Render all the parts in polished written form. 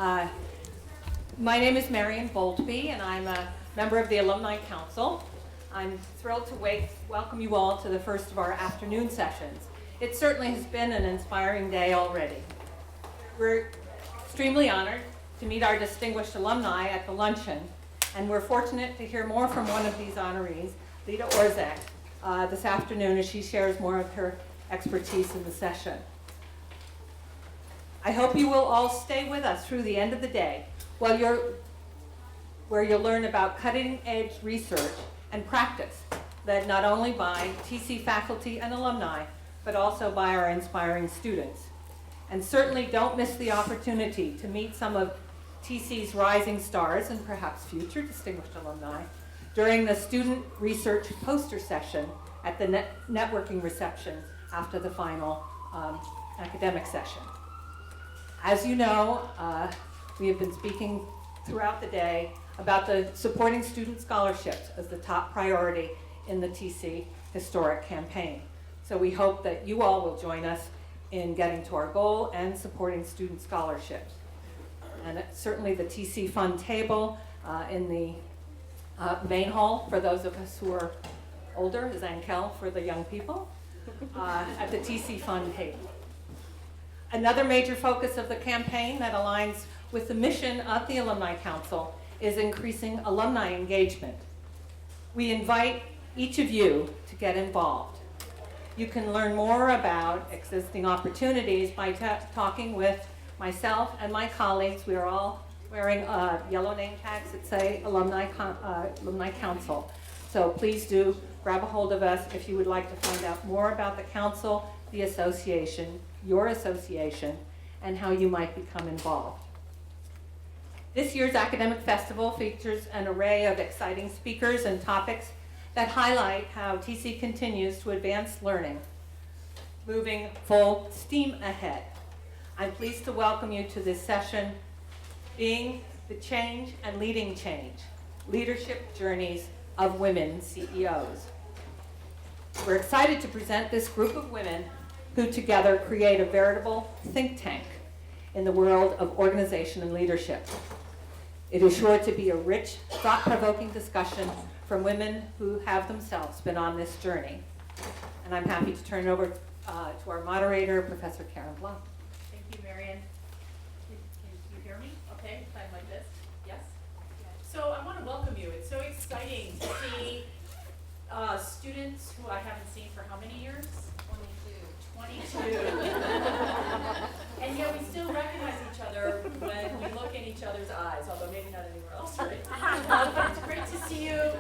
Uh, my name is Marion Boltby, and I'm a member of the Alumni Council. I'm thrilled to welcome you all to the first of our afternoon sessions. It certainly has been an inspiring day already. We're extremely honored to meet our distinguished alumni at the luncheon, and we're fortunate to hear more from one of these honorees, Lida Orzeck, this afternoon as she shares more of her expertise in the session. I hope you will all stay with us through the end of the day where you'll learn about cutting-edge research and practice led not only by TC faculty and alumni, but also by our inspiring students. And certainly don't miss the opportunity to meet some of TC's rising stars and perhaps future distinguished alumni during the student research poster session at the networking reception after the final academic session. As you know, we have been speaking throughout the day about the supporting student scholarships as the top priority in the TC Historic campaign. So we hope that you all will join us in getting to our goal and supporting student scholarships. And certainly the TC Fund table in the main hall for those of us who are older, Zankel for the young people, at the TC Fund table. Another major focus of the campaign that aligns with the mission of the Alumni Council is increasing alumni engagement. We invite each of you to get involved. You can learn more about existing opportunities by talking with myself and my colleagues. We are all wearing yellow name tags that say Alumni Council. So please do grab a hold of us if you would like to find out more about the council, the association, your association, and how you might become involved. This year's academic festival features an array of exciting speakers and topics that highlight how TC continues to advance learning, moving full steam ahead. I'm pleased to welcome you to this session, Being the Change and Leading Change, Leadership Journeys of Women CEOs. We're excited to present this group of women who together create a veritable think tank in the world of organization and leadership. It is sure to be a rich, thought-provoking discussion from women who have themselves been on this journey. And I'm happy to turn it over to our moderator, Professor Caryn Block. Thank you, Marion. Can you hear me? Okay, if I'm like this. Yes? So I want to welcome you. It's so exciting to see students who I haven't seen for how many years? 22. And yet we still recognize each other when we look in each other's eyes, although maybe not anywhere else, right? But it's great to see you.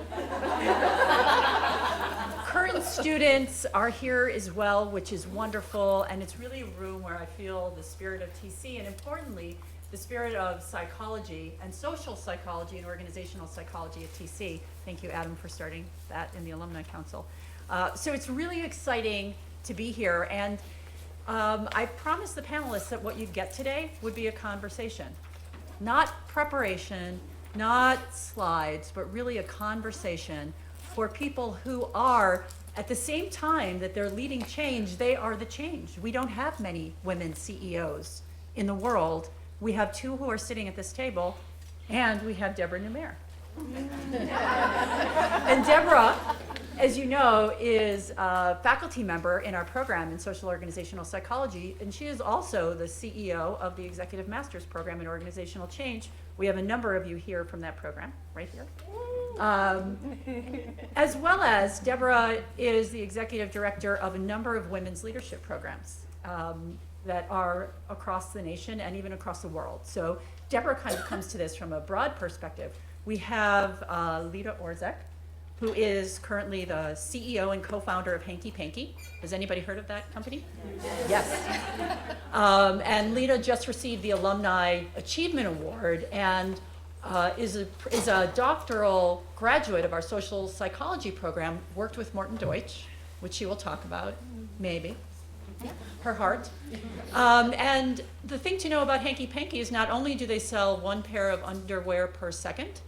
Current students are here as well, which is wonderful, and it's really a room where I feel the spirit of TC, and importantly, the spirit of psychology and social psychology and organizational psychology at TC. Thank you, Adam, for starting that in the Alumni Council. So it's really exciting to be here, and I promised the panelists that what you'd get today would be a conversation. Not preparation, not slides, but really a conversation for people who are, at the same time that they're leading change, they are the change. We don't have many women CEOs in the world. We have two who are sitting at this table, and we have Debra Noumair. And Debra, as you know, is a faculty member in our program in social organizational psychology, and she is also the CEO of the Executive Master's Program in Organizational Change. We have a number of you here from that program, right here. As well as Debra is the executive director of a number of women's leadership programs that are across the nation and even across the world. So Debra kind of comes to this from a broad perspective. We have Lida Orzeck, who is currently the CEO and co-founder of Hanky Panky. Has anybody heard of that company? Yes. And Lida just received the Alumni Achievement Award and is a doctoral graduate of our social psychology program, worked with Morton Deutsch, which she will talk about, maybe. Her heart. And the thing to know about Hanky Panky is not only do they sell one pair of underwear per second,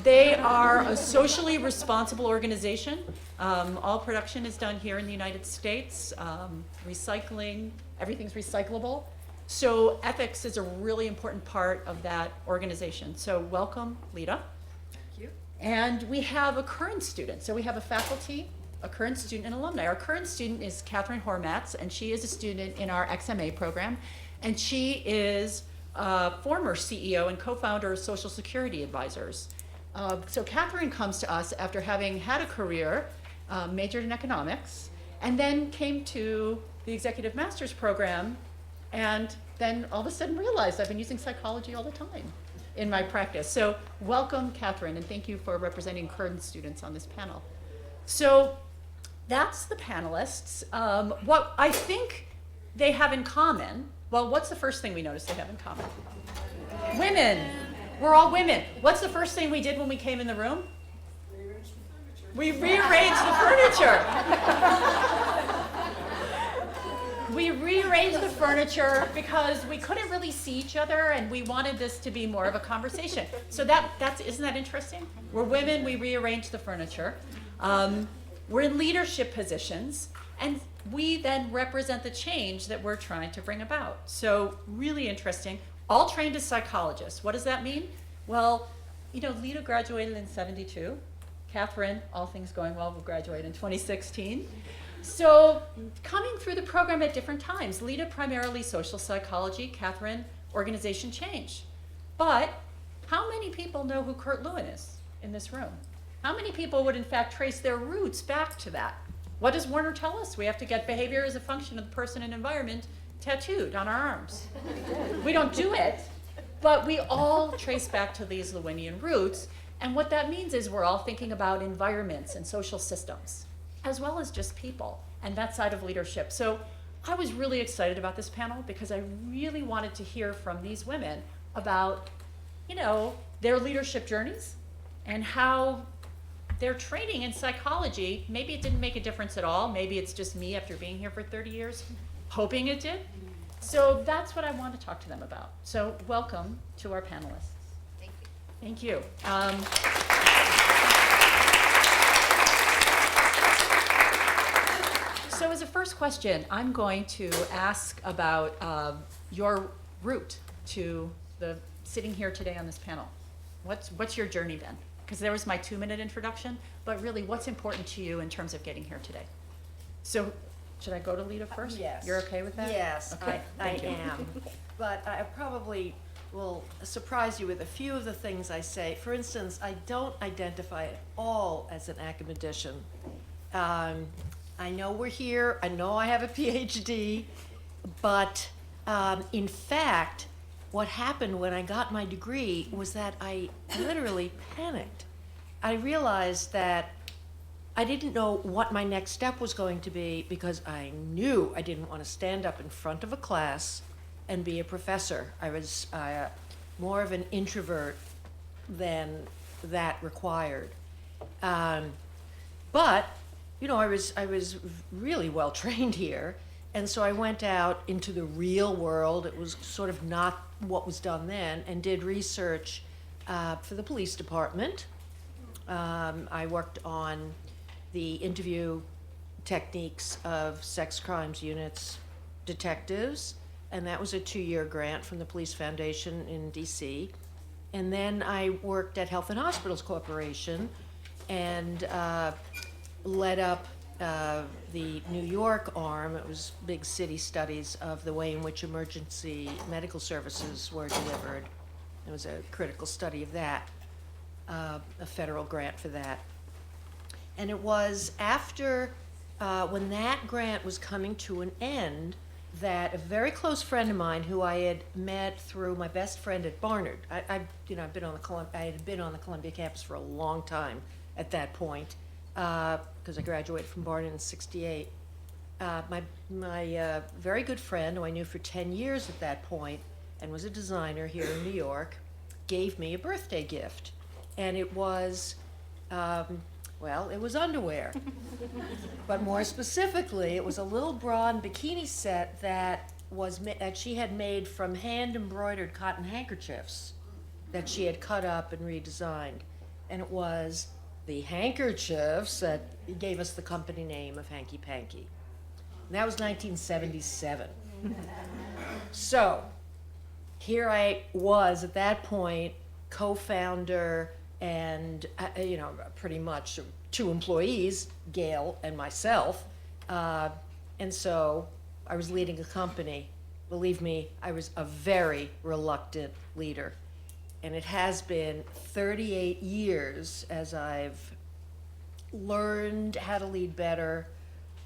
they are a socially responsible organization. All production is done here in the United States. Recycling, everything's recyclable. So ethics is a really important part of that organization. So welcome, Lida. Thank you. And we have a current student. So we have a faculty, a current student, and alumni. Our current student is Caryn Hormats, and she is a student in our XMA program. And she is a former CEO and co-founder of Social Security Advisors. So Caryn comes to us after having had a career, majored in economics, and then came to the Executive Master's Program, and then all of a sudden realized I've been using psychology all the time in my practice. So welcome, Caryn, and thank you for representing current students on this panel. So that's the panelists. What I think they have in common, well, what's the first thing we noticed they have in common? Women. We're all women. What's the first thing we did when we came in the room? We rearranged the furniture. We rearranged the furniture because we couldn't really see each other and we wanted this to be more of a conversation. So isn't that interesting? We're women, we rearranged the furniture. We're in leadership positions and we then represent the change that we're trying to bring about. So really interesting. All trained as psychologists. What does that mean? Well, Lida graduated in '72. Caryn, all things going well, will graduate in 2016. So coming through the program at different times, Lida primarily social psychology, Caryn organization change. But how many people know who Kurt Lewin is in this room? How many people would in fact trace their roots back to that? What does Warner tell us? We have to get behavior as a function of the person and environment tattooed on our arms. We don't do it, but we all trace back to these Lewinian roots. And what that means is we're all thinking about environments and social systems, as well as just people and that side of leadership. So I was really excited about this panel because I really wanted to hear from these women about, their leadership journeys and how their training in psychology, maybe it didn't make a difference at all. Maybe it's just me after being here for 30 years, hoping it did. So that's what I want to talk to them about. So welcome to our panelists. Thank you. So as a first question, I'm going to ask about your route to the sitting here today on this panel. What's your journey been? Because there was my 2-minute introduction, but really what's important to you in terms of getting here today? So should I go to Lida first? Yes. You're okay with that? Yes, Okay, I thank you. am. But I probably will surprise you with a few of the things I say. For instance, I don't identify at all as an academician. I know we're here, I know I have a Ph.D., but in fact, what happened when I got my degree was that I literally panicked. I realized that I didn't know what my next step was going to be because I knew I didn't want to stand up in front of a class and be a professor. I was more of an introvert than that required. But I was really well trained here, and so I went out into the real world. It was sort of not what was done then, and did research for the police department. I worked on the interview techniques of sex crimes units detectives, and that was a 2-year grant from the Police Foundation in DC. And then I worked at Health and Hospitals Corporation and led up the New York arm. It was big city studies of the way in which emergency medical services were delivered. It was a critical study of that, a federal grant for that. And it was after, when that grant was coming to an end, that a very close friend of mine who I had met through my best friend at Barnard, I had been on the Columbia campus for a long time at that point, because I graduated from Barnard in '68. My very good friend, who I knew for 10 years at that point, and was a designer here in New York, gave me a birthday gift. And it was, it was underwear. But more specifically, it was a little bra and bikini set that she had made from hand-embroidered cotton handkerchiefs that she had cut up and redesigned. And it was the handkerchiefs that gave us the company name of Hanky Panky. And that was 1977. So, here I was at that point, co-founder and, pretty much 2 employees, Gail and myself. And so I was leading a company. Believe me, I was a very reluctant leader. And it has been 38 years as I've learned how to lead better,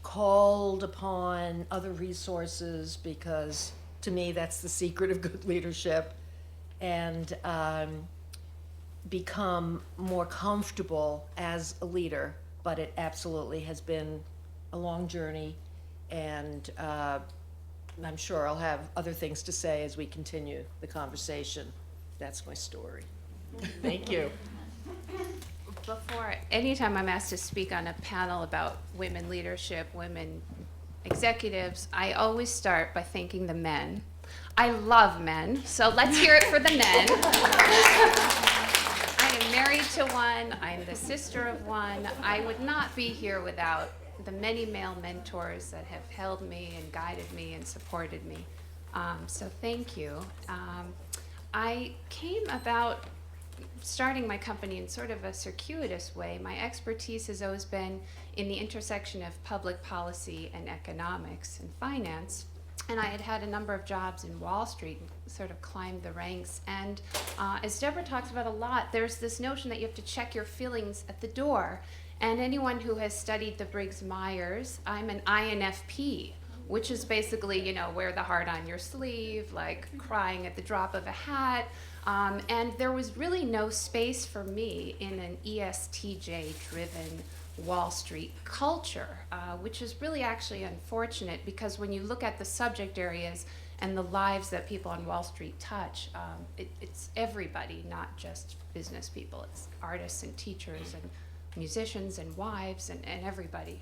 called upon other resources, because to me that's the secret of good leadership, and become more comfortable as a leader. But it absolutely has been a long journey, and I'm sure I'll have other things to say as we continue the conversation. That's my story. Thank you. Anytime I'm asked to speak on a panel about women leadership, women executives, I always start by thanking the men. I love men, so let's hear it for the men. I am married to one, I'm the sister of one. I would not be here without the many male mentors that have held me and guided me and supported me. So thank you. I came about starting my company in sort of a circuitous way. My expertise has always been in the intersection of public policy and economics and finance. And I had had a number of jobs in Wall Street, sort of climbed the ranks. And as Debra talks about a lot, there's this notion that you have to check your feelings at the door. And anyone who has studied the Briggs-Myers, I'm an INFP, which is basically, wear the heart on your sleeve, like crying at the drop of a hat. And there was really no space for me in an ESTJ-driven Wall Street culture, which is really actually unfortunate, because when you look at the subject areas and the lives that people on Wall Street touch, it's everybody, not just business people. It's artists and teachers and musicians and wives and everybody.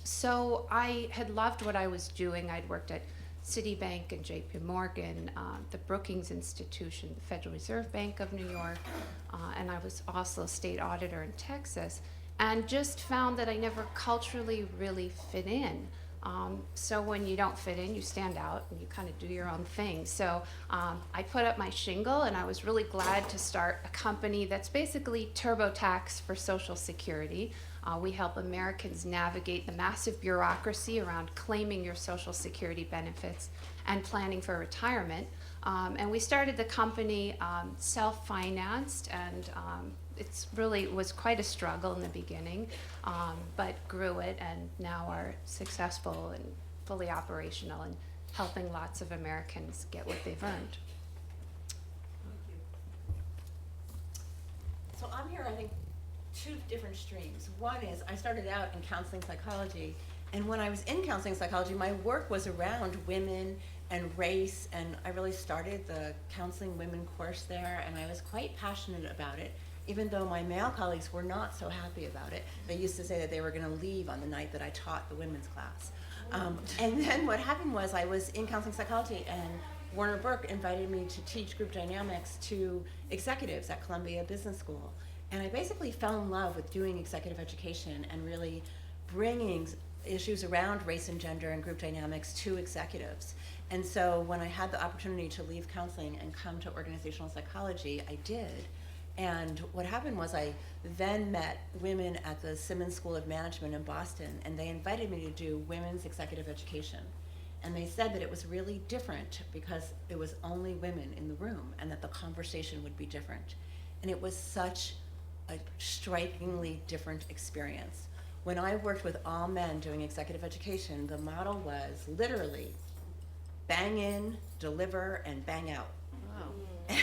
So I had loved what I was doing. I'd worked at Citibank and JP Morgan, the Brookings Institution, the Federal Reserve Bank of New York, and I was also a state auditor in Texas, and just found that I never culturally really fit in. So when you don't fit in, you stand out and you kind of do your own thing. So I put up my shingle, and I was really glad to start a company that's basically TurboTax for Social Security. We help Americans navigate the massive bureaucracy around claiming your Social Security benefits and planning for retirement. And we started the company self-financed, and it was quite a struggle in the beginning, but grew it, and now are successful and fully operational and helping lots of Americans get what they've earned. So I'm here, I think, 2 different streams. One is I started out in counseling psychology, and when I was in counseling psychology, my work was around women and race, and I really started the Counseling Women course there, and I was quite passionate about it, even though my male colleagues were not so happy about it. They used to say that they were going to leave on the night that I taught the women's class. And then what happened was I was in counseling psychology, and Warner Burke invited me to teach group dynamics to executives at Columbia Business School. And I basically fell in love with doing executive education and really bringing issues around race and gender and group dynamics to executives. And so when I had the opportunity to leave counseling and come to organizational psychology, I did. And what happened was I then met women at the Simmons School of Management in Boston, and they invited me to do women's executive education. And they said that it was really different because it was only women in the room, and that the conversation would be different. And it was such a strikingly different experience. When I worked with all men doing executive education, the model was literally bang in, deliver, and bang out. Wow.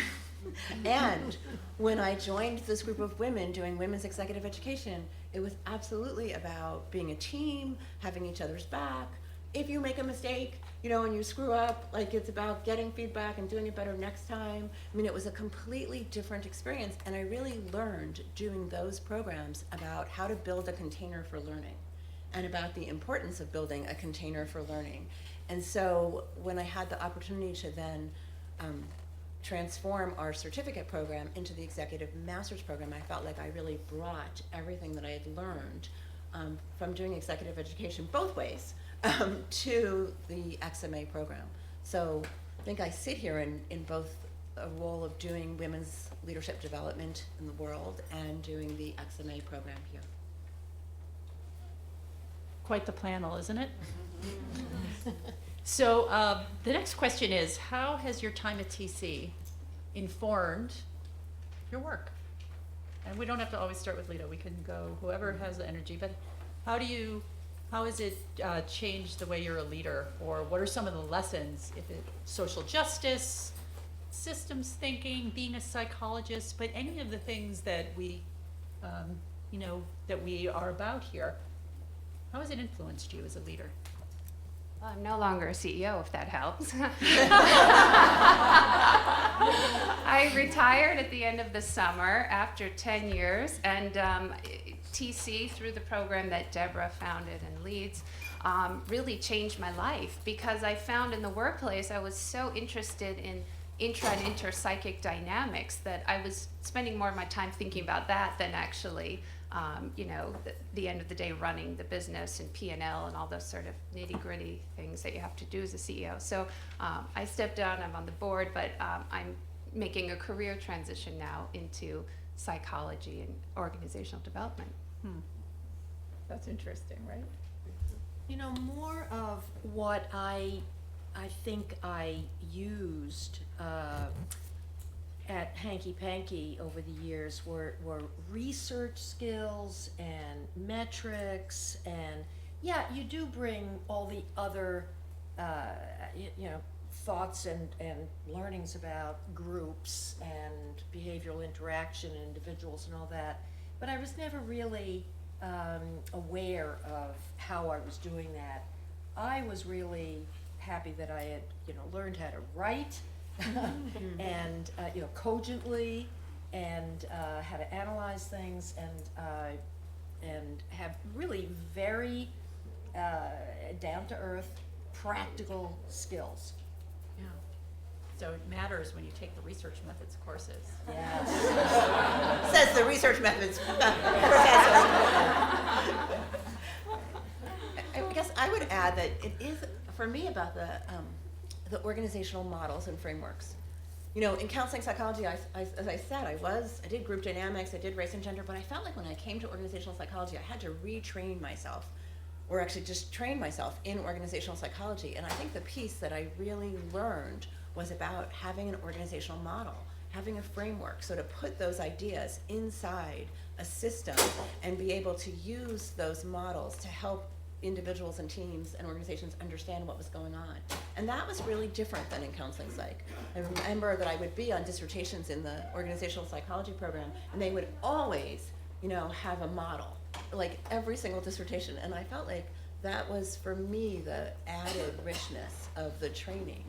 And when I joined this group of women doing women's executive education, it was absolutely about being a team, having each other's back. If you make a mistake, and you screw up, like, it's about getting feedback and doing it better next time. I mean, it was a completely different experience, and I really learned doing those programs about how to build a container for learning and about the importance of building a container for learning. And so when I had the opportunity to then transform our certificate program into the executive master's program, I felt like I really brought everything that I had learned from doing executive education both ways, to the XMA program. So I think I sit here in both a role of doing women's leadership development in the world and doing the XMA program here. Quite the panel, isn't it? So the next question is, how has your time at TC informed your work? And we don't have to always start with Lida. We can go whoever has the energy. But how has it changed the way you're a leader? Or what are some of the lessons? If it's social justice, systems thinking, being a psychologist, but any of the things that we, that we are about here. How has it influenced you as a leader? Well, I'm no longer a CEO, if that helps. I retired at the end of the summer after 10 years, and TC, through the program that Debra founded and leads, really changed my life, because I found in the workplace I was so interested in intra and inter-psychic dynamics that I was spending more of my time thinking about that than actually the end of the day running the business and P&L and all those sort of nitty-gritty things that you have to do as a CEO. So I stepped down, I'm on the board, but I'm making a career transition now into psychology and organizational development. That's interesting, right? You know, more of what I think I used at Hanky Panky over the years were research skills and metrics, and yeah, you do bring all the other thoughts and learnings about groups and behavioral interaction and individuals and all that, but I was never really aware of how I was doing that. I was really happy that I had learned how to write and cogently, and how to analyze things, and have really very down to earth practical skills. Yeah. So it matters when you take the research methods courses. Yes. Says the research methods professor. I guess I would add that it is, for me, about the organizational models and frameworks. In counseling psychology, as I said, I did group dynamics, I did race and gender, but I felt like when I came to organizational psychology, I had to retrain myself, or actually just train myself in organizational psychology. And I think the piece that I really learned was about having an organizational model, having a framework, so to put those ideas inside a system and be able to use those models to help individuals and teams and organizations understand what was going on. And that was really different than in counseling psych. I remember that I would be on dissertations in the organizational psychology program, and they would always, have a model, like every single dissertation. And I felt like that was, for me, the added richness of the training.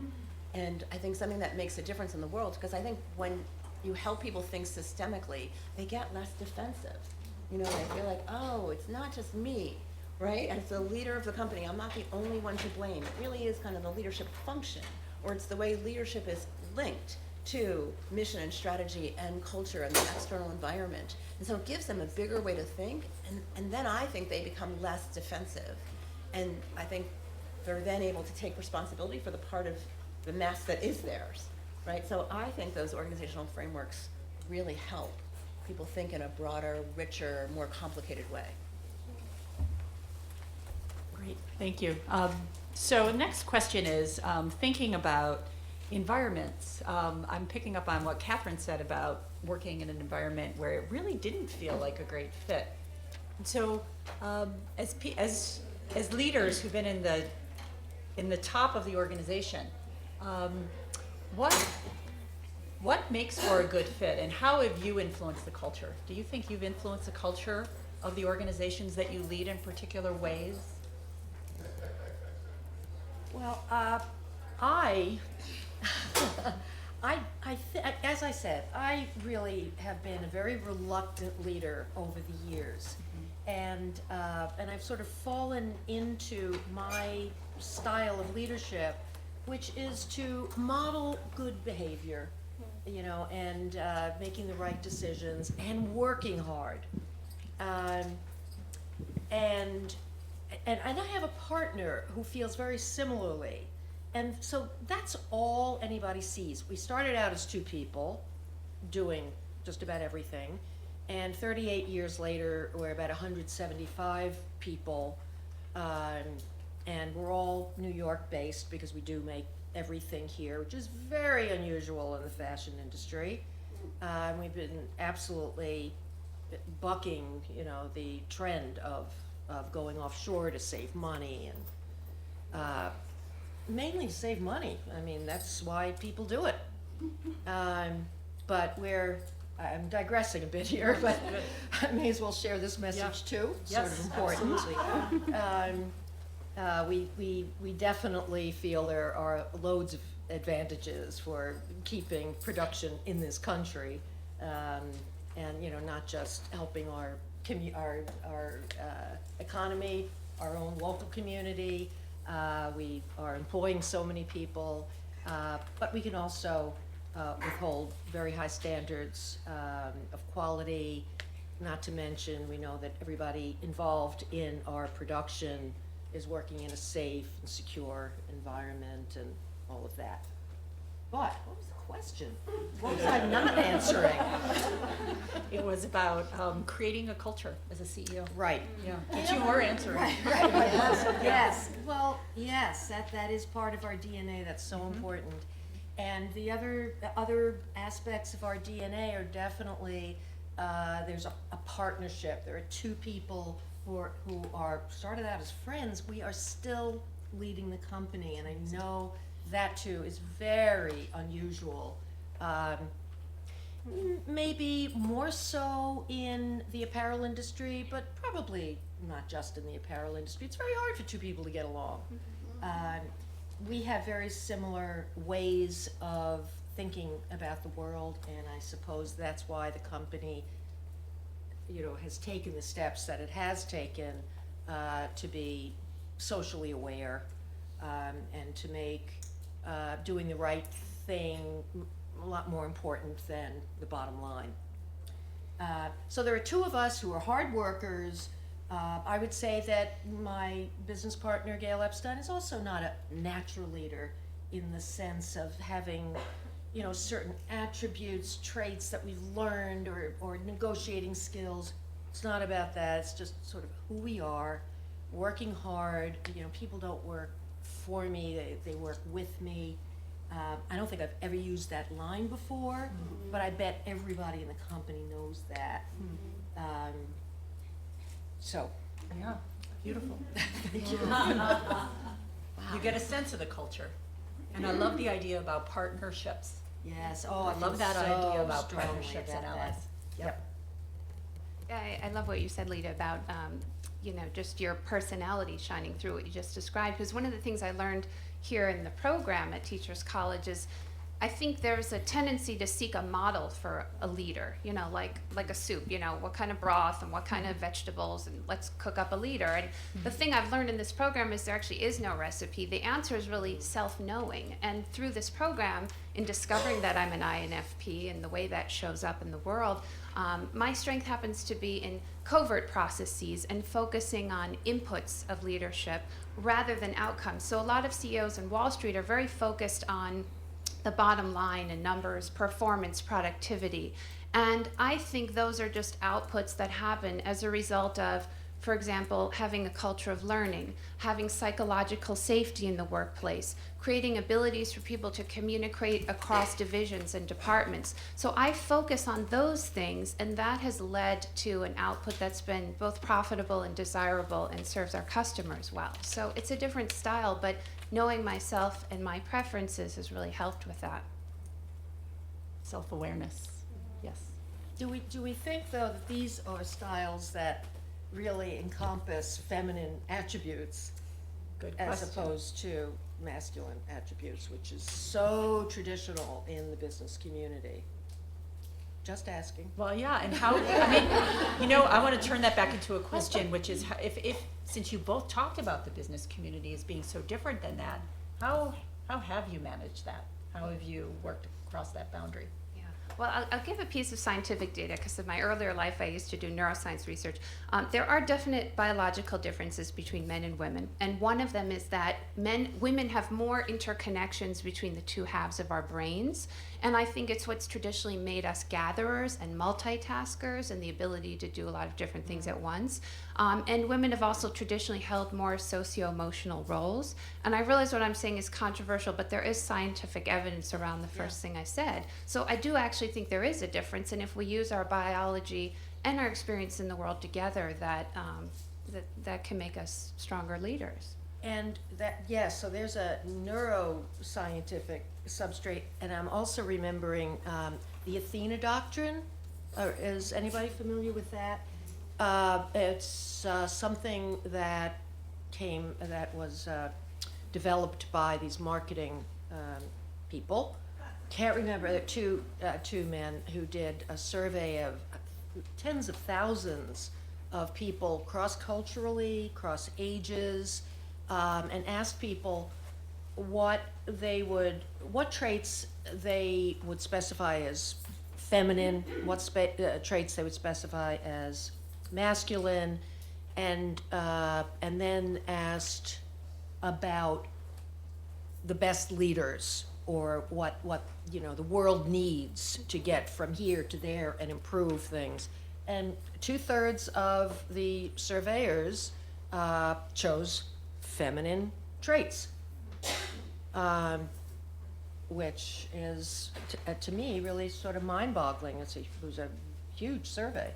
And I think something that makes a difference in the world, because I think when you help people think systemically, they get less defensive. They feel like, oh, it's not just me. Right? As the leader of the company, I'm not the only one to blame. It really is kind of the leadership function, or it's the way leadership is linked to mission and strategy and culture and the external environment. And so it gives them a bigger way to think, and then I think they become less defensive. And I think they're then able to take responsibility for the part of the mess that is theirs, right? So I think those organizational frameworks really help people think in a broader, richer, more complicated way. Great, thank you. So next question is thinking about environments. I'm picking up on what Catherine said about working in an environment where it really didn't feel like a great fit. And so as leaders who've been in the top of the organization, what makes for a good fit, and how have you influenced the culture? Do you think you've influenced the culture of the organizations that you lead in particular ways? Well, as I said, I really have been a very reluctant leader over the years, and I've sort of fallen into my style of leadership, which is to model good behavior, and making the right decisions and working hard, and and I have a partner who feels very similarly. And so that's all anybody sees. We started out as 2 people doing just about everything. And 38 years later, we're about 175 people. And we're all New York based because we do make everything here, which is very unusual in the fashion industry. We've been absolutely bucking, the trend of going offshore to save money and mainly to save money. I mean, that's why people do it. But I'm digressing a bit here, but I may as well share this message too. Sort of important. We definitely feel there are loads of advantages for keeping production in this country, and not just helping our economy, our own local community. We are employing so many people, but we can also withhold very high standards of quality. Not to mention, we know that everybody involved in our production is working in a safe and secure environment and all of that. But what was the question? What was I not answering? It was about creating a culture as a CEO. Right. Yeah, but you were answering. Right. Yes. Well, yes, that is part of our DNA. That's so important. And the other aspects of our DNA are definitely there's a partnership. There are 2 people who are started out as friends. We are still leading the company, and I know that too is very unusual. Maybe more so in the apparel industry, but probably not just in the apparel industry. It's very hard for 2 people to get along. We have very similar ways of thinking about the world, and I suppose that's why the company, has taken the steps that it has taken to be socially aware and to make doing the right thing a lot more important than the bottom line. So there are 2 of us who are hard workers. I would say that my business partner, Gail Epstein, is also not a natural leader in the sense of having, certain attributes, traits that we've learned or negotiating skills. It's not about that. It's just sort of who we are, working hard. People don't work for me, they work with me. I don't think I've ever used that line before, but I bet everybody in the company knows that. So. Yeah, beautiful. You get a sense of the culture. And I love the idea about partnerships. Yes, I love that idea about partnerships and allies. Yep. I love what you said, Lida, about just your personality shining through what you just described. Because one of the things I learned here in the program at Teachers College is I think there's a tendency to seek a model for a leader, like a soup, what kind of broth and what kind of vegetables, and let's cook up a leader. And the thing I've learned in this program is there actually is no recipe. The answer is really self-knowing. And through this program, in discovering that I'm an INFP and the way that shows up in the world, my strength happens to be in covert processes and focusing on inputs of leadership rather than outcomes. So a lot of CEOs in Wall Street are very focused on the bottom line and numbers, performance, productivity. And I think those are just outputs that happen as a result of, for example, having a culture of learning, having psychological safety in the workplace, creating abilities for people to communicate across divisions and departments. So I focus on those things, and that has led to an output that's been both profitable and desirable and serves our customers well. So it's a different style, but knowing myself and my preferences has really helped with that. Self-awareness, yes. Do we think, though, that these are styles that really encompass feminine attributes Good as question. opposed to masculine attributes, which is so traditional in the business community? Just asking. Well, yeah, and how, I want to turn that back into a question, which is, if since you both talked about the business community as being so different than that, how have you managed that? How have you worked across that boundary? Yeah. Well, I'll give a piece of scientific data because in my earlier life I used to do neuroscience research. There are definite biological differences between men and women, and one of them is that women have more interconnections between the two halves of our brains, and I think it's what's traditionally made us gatherers and multitaskers and the ability to do a lot of different things at once. And women have also traditionally held more socio-emotional roles, and I realize what I'm saying is controversial, but there is scientific evidence around the first thing I said. So I do actually think there is a difference, and if we use our biology and our experience in the world together, that can make us stronger leaders. And that, yes, so there's a neuroscientific substrate, and I'm also remembering the Athena Doctrine. Is anybody familiar with that? It's something that was developed by these marketing people. Can't remember, there are two men who did a survey of tens of thousands of people cross-culturally, cross ages, and asked people what traits they would specify as feminine, what traits they would specify as masculine, and then asked about the best leaders, or what the world needs to get from here to there and improve things. And 2/3 of the surveyors chose feminine traits, which is to me really sort of mind-boggling. It was a huge survey,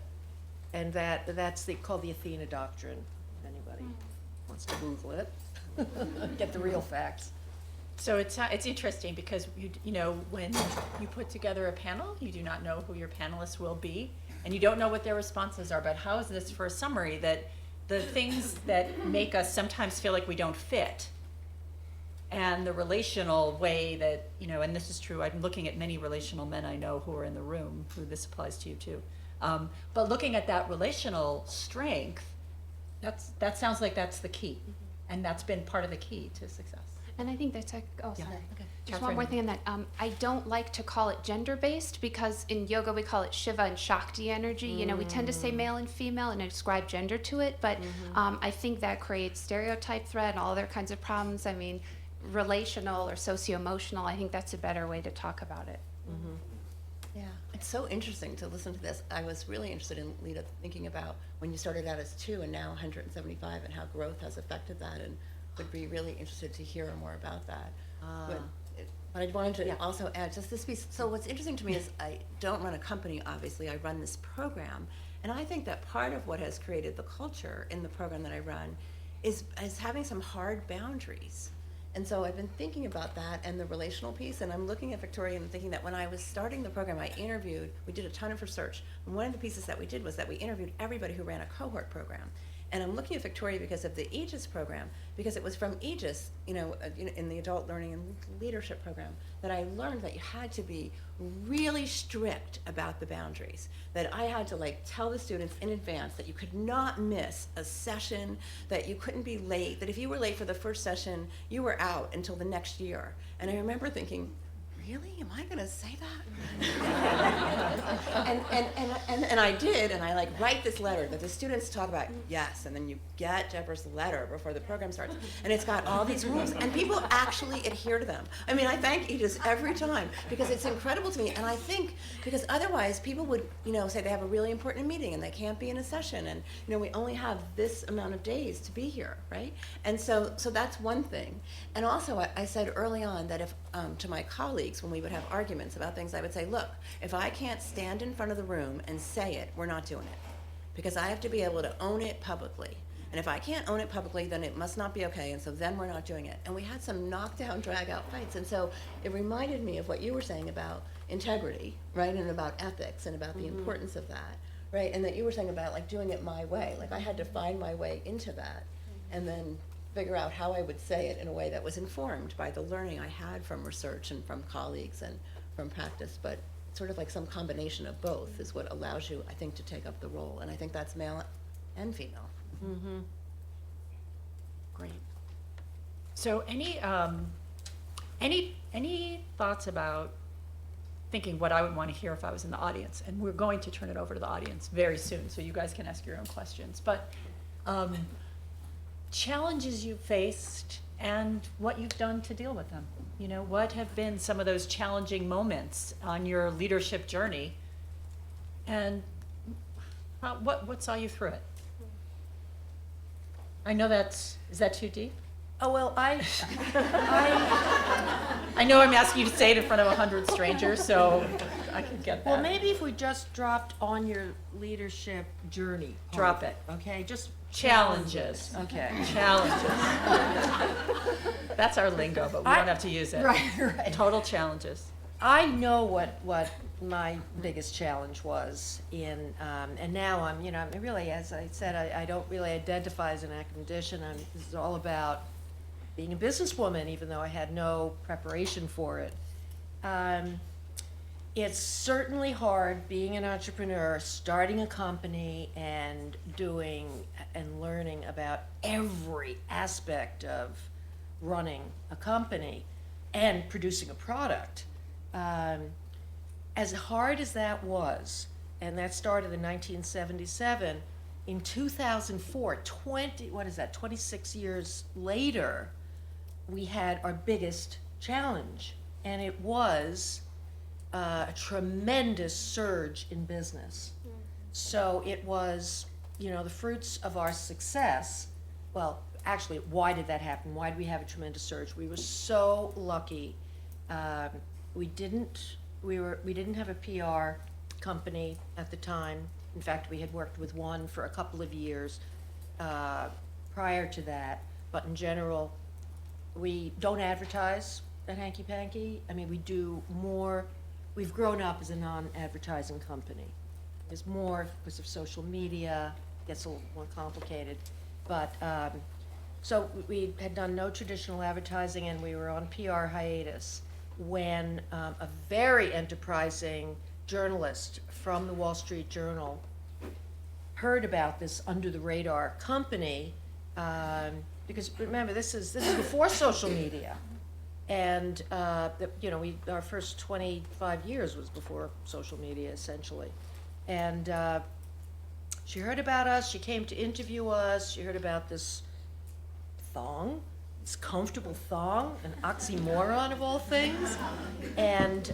and that's called the Athena Doctrine. If anybody wants to Google it, get the real facts. So it's interesting because when you put together a panel, you do not know who your panelists will be, and you don't know what their responses are. But how is this for a summary that the things that make us sometimes feel like we don't fit, and the relational way that and this is true. I'm looking at many relational men I know who are in the room, who this applies to you too. But looking at that relational strength, that sounds like that's the key, and that's been part of the key to success. And I think that's sorry. Just one Catherine. more thing on that. I don't like to call it gender-based because in yoga we call it Shiva and Shakti energy. We tend to say male and female and ascribe gender to it, but I think that creates stereotype threat and all other kinds of problems. I mean, relational or socio-emotional, I think that's a better way to talk about it. Yeah, it's so interesting to listen to this. I was really interested in Lida thinking about when you started out as 2 and now 175 and how growth has affected that, and would be really interested to hear more about that. But I wanted to also add just this piece. So what's interesting to me is I don't run a company, obviously. I run this program. And I think that part of what has created the culture in the program that I run is having some hard boundaries. And so I've been thinking about that and the relational piece, and I'm looking at Victoria and thinking that when I was starting the program, we did a ton of research. And one of the pieces that we did was that we interviewed everybody who ran a cohort program. And I'm looking at Victoria because of the Aegis program, because it was from Aegis, in the adult learning and leadership program, that I learned that you had to be really strict about the boundaries. That I had to tell the students in advance that you could not miss a session, that you couldn't be late, that if you were late for the first session, you were out until the next year. And I remember thinking, really? Am I going to say that? and I did, and I write this letter that the students talk about, yes, and then you get Debra's letter before the program starts, and it's got all these rules, and people actually adhere to them. I mean, I thank Aegis every time, because it's incredible to me, and I think, because otherwise people would, say they have a really important meeting, and they can't be in a session, and, we only have this amount of days to be here, right? And so that's one thing. And also, I said early on that if, to my colleagues, when we would have arguments about things, I would say, look, if I can't stand in front of the room and say it, we're not doing it. Because I have to be able to own it publicly. And if I can't own it publicly, then it must not be okay, and so then we're not doing it. And we had some knockdown, drag-out fights. And so it reminded me of what you were saying about integrity, right, and about ethics and about the importance of that, right, and that you were saying about doing it my way. I had to find my way into that and then figure out how I would say it in a way that was informed by the learning I had from research and from colleagues and from practice, but sort of some combination of both is what allows you, I think, to take up the role, and I think that's male and female. Great. So any thoughts about thinking what I would want to hear if I was in the audience. And we're going to turn it over to the audience very soon, so you guys can ask your own questions. But challenges you faced and what you've done to deal with them. You know, what have been some of those challenging moments on your leadership journey? And what saw you through it? I know is that too deep? Oh, well, I know I'm asking you to say it in front of 100 strangers, so I can get that. well, maybe if we just dropped on your leadership journey. Drop it. Okay, just Challenges. Okay. Challenges. That's our lingo, but we don't have to use it. Right. Total challenges. I know what my biggest challenge was in, and now I'm really, as I said, I don't really identify as an academician. This is all about being a businesswoman, even though I had no preparation for it. It's certainly hard being an entrepreneur, starting a company and doing and learning about every aspect of running a company and producing a product. As hard as that was, and that started in 1977, in 2004, 26 years later, we had our biggest challenge, and it was a tremendous surge in business. So it was, the fruits of our success. Well, actually, why did that happen? Why did we have a tremendous surge? We were so lucky. We didn't have a PR company at the time. In fact, we had worked with one for a couple of years prior to that. But in general, we don't advertise at Hanky Panky. I mean, we do more. We've grown up as a non-advertising company. There's more because of social media. Gets a little more complicated. But so we had done no traditional advertising, and we were on PR hiatus when a very enterprising journalist from the Wall Street Journal heard about this under-the-radar company, because remember, this is before social media, and our first 25 years was before social media, essentially, and she heard about us. She came to interview us. She heard about this thong. This comfortable thong, an oxymoron of all things, and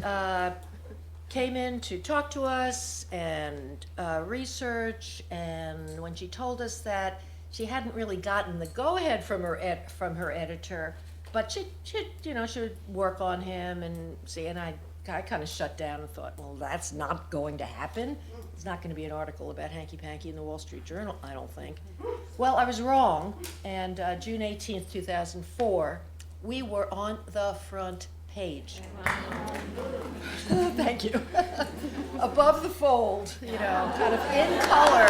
came in to talk to us and research. And when she told us that she hadn't really gotten the go-ahead from her editor, but she would work on him and see. And I kind of shut down and thought, well, that's not going to happen. It's not going to be an article about Hanky Panky in the Wall Street Journal, I don't think. Well, I was wrong, and June 18th, 2004, we were on the front page. Wow. Thank you. Above the fold, kind of in color.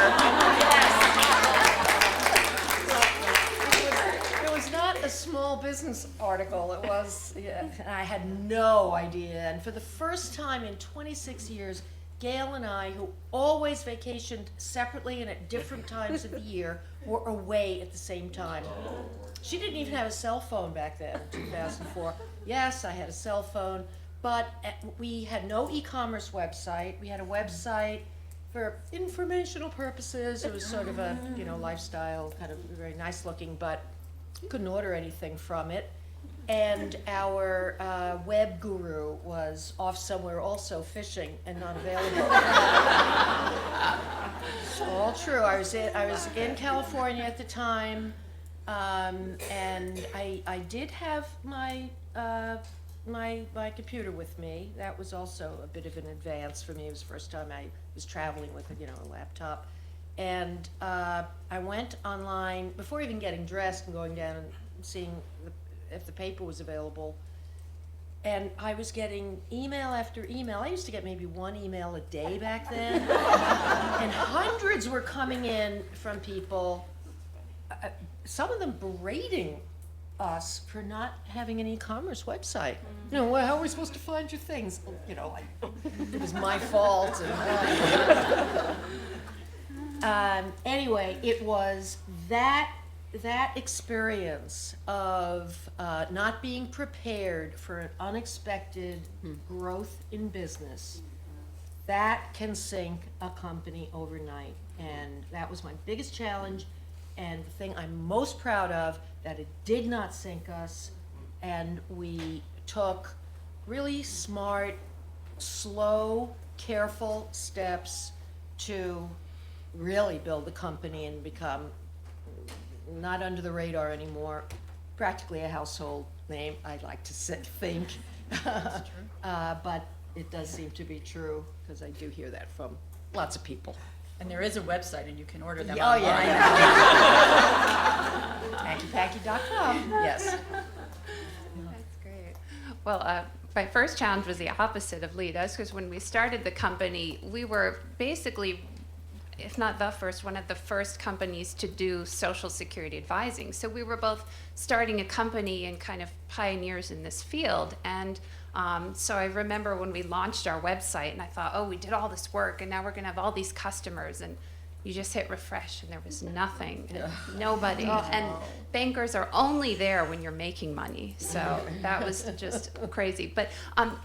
It was not a small business article. It was, I had no idea. And for the first time in 26 years, Gail and I, who always vacationed separately and at different times of the year, were away at the same time. She didn't even have a cell phone back then, in 2004. Yes, I had a cell phone, but we had no e-commerce website. We had a website for informational purposes. It was sort of a, lifestyle, kind of very nice looking, but couldn't order anything from it. And our web guru was off somewhere also fishing and not available. All true. I was in California at the time, and I did have my computer with me. That was also a bit of an advance for me. It was the first time I was traveling with a laptop. And I went online before even getting dressed and going down and seeing if the paper was available, and I was getting email after email. I used to get maybe one email a day back then, and hundreds were coming in from people, some of them berating us for not having an e-commerce website. How are we supposed to find your things? Like it was my fault. And, anyway, it was that that experience of not being prepared for an unexpected growth in business, that can sink a company overnight. And that was my biggest challenge, and the thing I'm most proud of, that it did not sink us, and we took really smart, slow, careful steps to really build the company and become not under the radar anymore, practically a household name, I'd like to think. But it does seem to be true, because I do hear that from lots of people. And there is a website, and you can order them Oh, online. yeah, I know. Hankypacky.com, yes. That's great. Well, my first challenge was the opposite of Lida's, because when we started the company, we were basically, if not the first, one of the first companies to do Social Security advising. So we were both starting a company and kind of pioneers in this field. And so I remember when we launched our website, and I thought, oh, we did all this work, and now we're going to have all these customers. And you just hit refresh, and there was nothing, and nobody. And bankers are only there when you're making money. So that was just crazy. But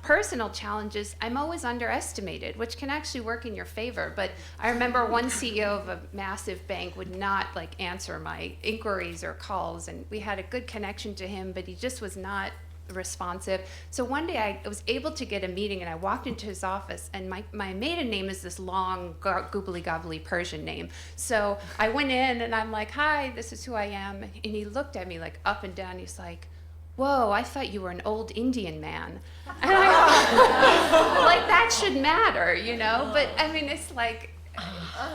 personal challenges, I'm always underestimated, which can actually work in your favor. But I remember one CEO of a massive bank would not answer my inquiries or calls, and we had a good connection to him, but he just was not responsive. So one day I was able to get a meeting, and I walked into his office, and my maiden name is this long googly gobbly Persian name. So I went in and I'm like, hi, this is who I am. And he looked at me like up and down. He's like, whoa, I thought you were an old Indian man. And I like, that should matter, you know? But I mean, it's like,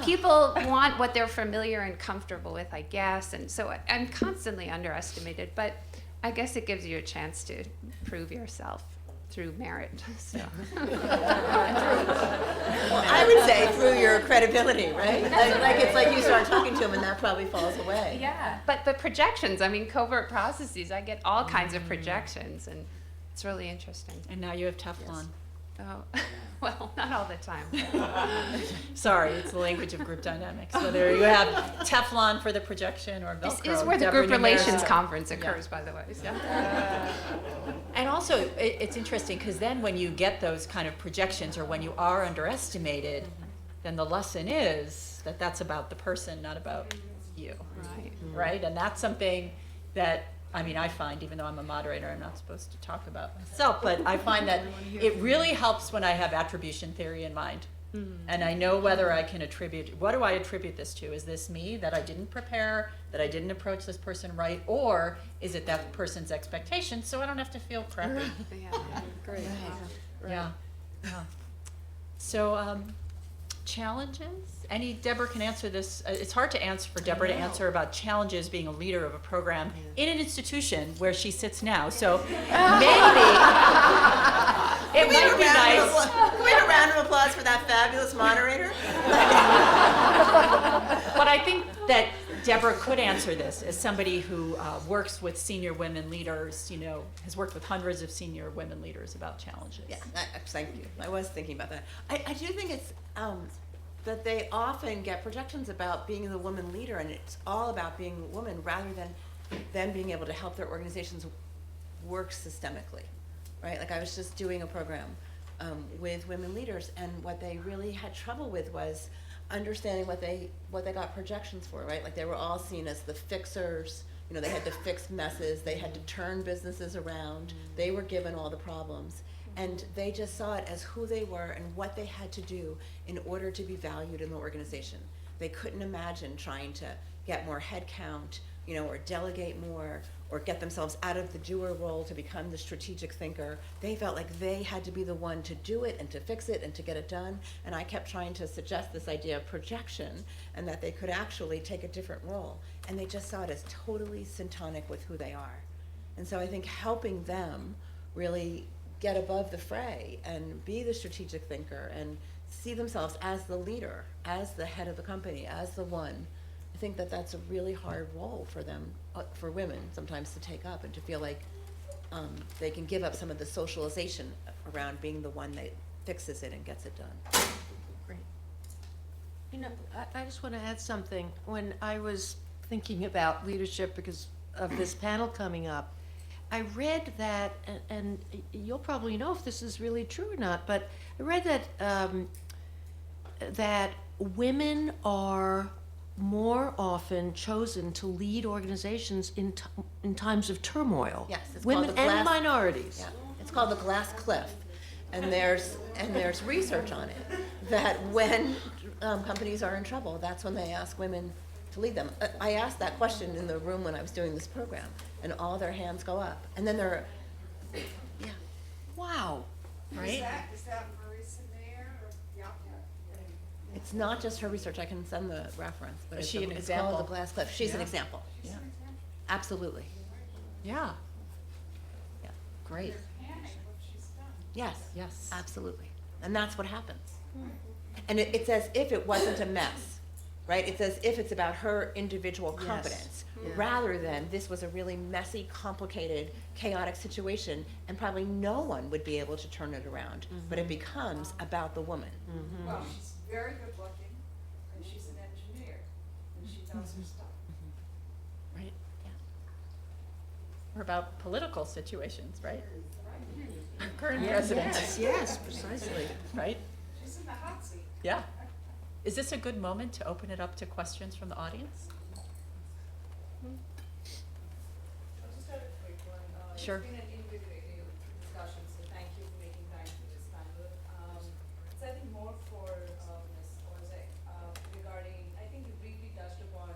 people want what they're familiar and comfortable with, I guess. And so I'm constantly underestimated, but I guess it gives you a chance to prove yourself through merit. So. Well, I would say through your credibility, right? Like it's like you start talking to him and that probably falls away. Yeah, but the projections, I mean, covert processes, I get all kinds of projections, and it's really interesting. And now you have Teflon. Oh, well, not all the time. Sorry, it's the language of group dynamics. Whether you have Teflon for the projection or Velcro. This is where the Debra group relations Noumair. conference occurs, by the way. So. And also, it's interesting, because then when you get those kind of projections, or when you are underestimated, then the lesson is that that's about the person, not about you. Right. Right? And that's something that, I mean, I find, even though I'm a moderator, I'm not supposed to talk about myself, but I find that it really helps when I have attribution theory in mind. And I know whether I can attribute, what do I attribute this to? Is this me, that I didn't prepare, that I didn't approach this person right, or is it that person's expectation, so I don't have to feel crappy? Yeah, great. Yeah. So, challenges? Debra can answer this. It's hard to answer for Debra to answer about challenges being a leader of a program in an institution where she sits now. So maybe it might be nice. Can we have a round of applause for that fabulous moderator? But I think that Debra could answer this as somebody who works with senior women leaders, has worked with hundreds of senior women leaders about challenges. Yeah, thank you. I was thinking about that. I do think it's that they often get projections about being the woman leader, and it's all about being a woman rather than them being able to help their organizations work systemically, right? Like I was just doing a program with women leaders, and what they really had trouble with was understanding what they got projections for, right? Like they were all seen as the fixers. They had to fix messes. They had to turn businesses around. They were given all the problems. And they just saw it as who they were and what they had to do in order to be valued in the organization. They couldn't imagine trying to get more head count, or delegate more, or get themselves out of the doer role to become the strategic thinker. They felt like they had to be the one to do it and to fix it and to get it done. And I kept trying to suggest this idea of projection, and that they could actually take a different role. And they just saw it as totally syntonic with who they are. And so I think helping them really get above the fray and be the strategic thinker and see themselves as the leader, as the head of the company, as the one. I think that that's a really hard role for them, for women sometimes, to take up, and to feel like they can give up some of the socialization around being the one that fixes it and gets it done. Great. I just want to add something. When I was thinking about leadership because of this panel coming up. I read that, and you'll probably know if this is really true or not, but I read that that women are more often chosen to lead organizations in times of turmoil. Yes, it's women called the and glass- minorities. Yeah, it's called the glass cliff, and there's research on it that when companies are in trouble, that's when they ask women to lead them. I asked that question in the room when I was doing this program, and all their hands go up, and then yeah. Wow, right? Is that very severe or, yeah? It's not just her research. I can send the reference, but Is it's, she an it's example? called the glass cliff. She's an Yeah. example. Yeah. Absolutely. Yeah. Yeah. Great. Panic what she's done. Yes. Yes. Absolutely. And that's what happens. And it's as if it wasn't a mess, right? It's as if it's about her individual Yes. competence, Yeah. rather than this was a really messy, complicated, chaotic situation, and probably no one would be able to turn it around. But it becomes about the woman. Well, she's very good looking, and she's an engineer, and she does her stuff. Right. Or about political situations, right? Current Yes, president. yes, precisely. Right? She's in the hot seat. Yeah. Is this a good moment to open it up to questions from the audience? I just had a quick one. Sure. It's been an invigorating discussion, so thank you for making time for this panel. It's I think more for Ms. Orzeck regarding, I think you briefly touched upon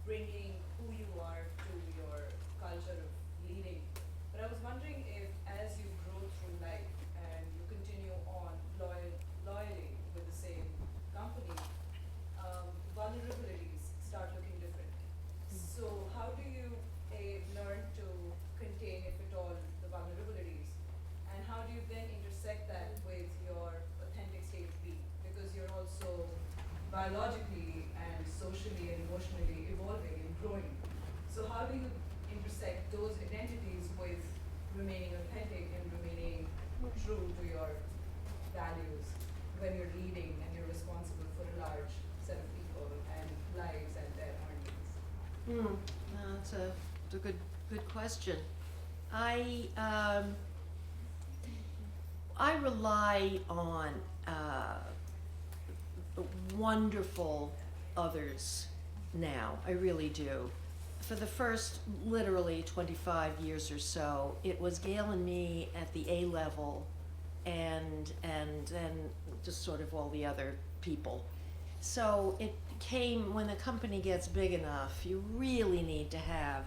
bringing who you are to your culture of leading. But I was wondering if as you grow through life and you continue on loyally with the same company, vulnerabilities start looking different. So how do you learn to contain, if at all, the vulnerabilities? And how do you then intersect that with your authentic state of being? Because you're also biologically and socially and emotionally evolving and growing. So how do you intersect those identities with remaining authentic and remaining true to your values when you're leading and you're responsible for a large set of people and lives and their harmonies? No, it's a good question. I rely on wonderful others now. I really do. For the first literally 25 years or so, it was Gail and me at the A level, and then just sort of all the other people. So it came, when a company gets big enough, you really need to have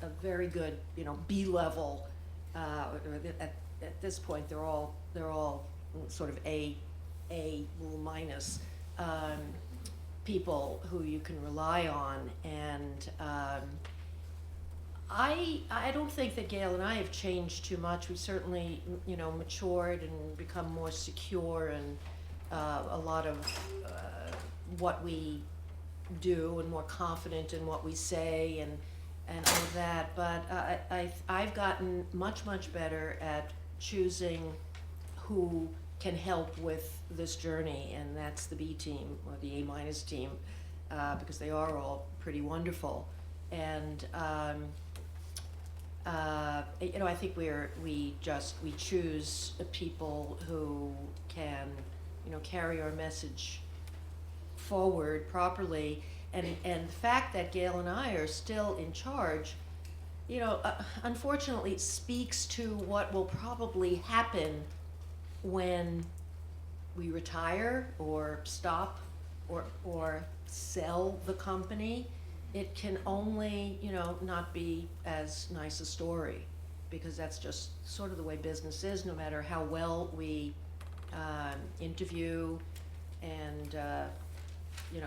a very good, B level, or at this point, they're all sort of A little minus, people who you can rely on. And I don't think that Gail and I have changed too much. We've certainly, matured and become more secure, and a lot of what we do, and more confident in what we say, and all of that. But I've gotten much better at choosing who can help with this journey, and that's the B team or the A minus team, because they are all pretty wonderful. And I think we choose people who can, carry our message forward properly. And the fact that Gail and I are still in charge, unfortunately speaks to what will probably happen when we retire or stop or sell the company. It can only, not be as nice a story, because that's just sort of the way business is, no matter how well we interview and